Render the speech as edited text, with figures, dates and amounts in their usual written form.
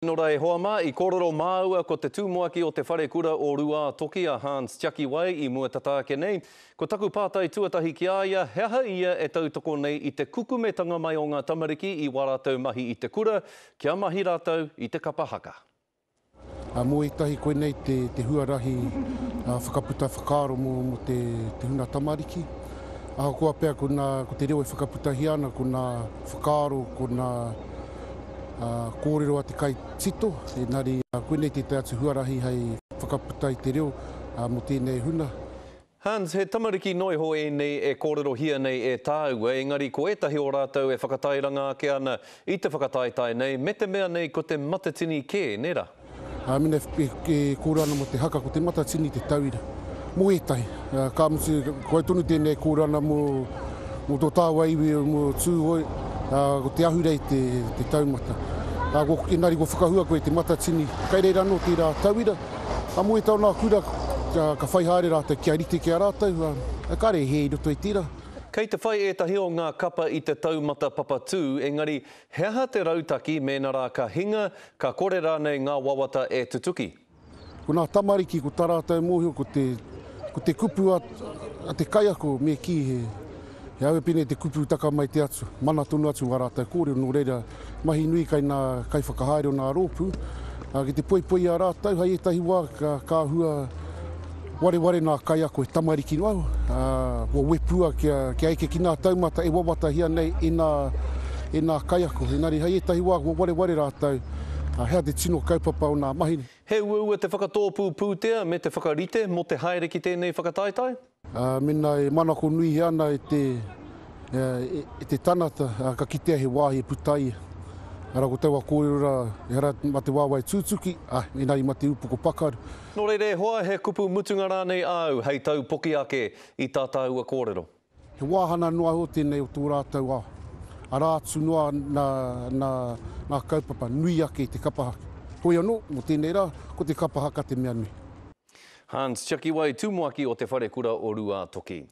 Nō rei hoa mā, I kōrero māua ko te tūmoaki o te whare kura o Rua Toki a Hans Chakiwai I mua tataake nei. Ko taku pātai tuatahi ki aia, heha ia e tautoko nei I te kukumetanga mai o ngā tamariki I warātou mahi I te kura, kia mahi rātou I te kapahaka. Mō etahi koe nei te huarahi whakaputa whakaaro mo te huna tamariki. Ahakoa pēr ko te reo e whakaputahi ana, ko nā whakaaro, ko nā kōrero a te kai tito, engari koe nei te atu huarahi hei whakaputa I te reo mo tēnei huna. Hans, he tamariki noiho e nei e kōrero hia nei e tāua, engari ko etahi o rātou e whakatairanga ake ana I te whakataitai nei, me te mea nei ko te matatini kē, nera? Mine e kōrero ana mo te haka ko te matatini te tauira. Mō etahi, ka musi koe tonu tēnei kōrero ana mo tō tāua iwi mo tūhoi, ko te ahurei te taumata. Engari ko whakahua koe te matatini, kai reira anō tērā tauira. Mō e tau nā kura ka whai haere rātou kia rite kia rātou, kare he I roto I tērā. Kei te whai etahi o ngā kapa I te taumata papatū, engari heha te rautaki mēnā rā ka hinga, ka kore rānei ngā wawata e tutuki. Ko nā tamariki ko tā rātou mōhio ko te kupu a te kaiako me ki he awe pene te kupu taka mai te atu, mana tonu atu wa rātou kōrero, nō reira mahi nui kai whakahaere o nā rōpū. Ki te poipoi a rātou, hei etahi wā ka hua ware nā kaiako e tamariki no au. Wa wepua kia eke ki nā taumata e wawata hia nei e nā kaiako. Engari hei etahi wā ware rātou, hea te tino kaupapa o nā mahi. He ua te whakatōpū pūtea me te whakarite mo te haere ki tēnei whakataitai? Mena e manako nui he ana e te tanata ka kitea he wāhi e putai. Ara ko teua kōrero hera ma te wāwai tūtuki, enari ma te upoko pakaru. Nō reire hoa he kupu mutunga rānei au, hei tau poki ake I tātāua kōrero. He wāhana noa ho tēnei o tō rātou au. Ara atu noa nā kaupapa nui ake I te kapahaka. Hoi anō, mo tēnei rā, ko te kapahaka te mea nui. Hans Chakiwai, tūmoaki o te whare kura o Rua Toki.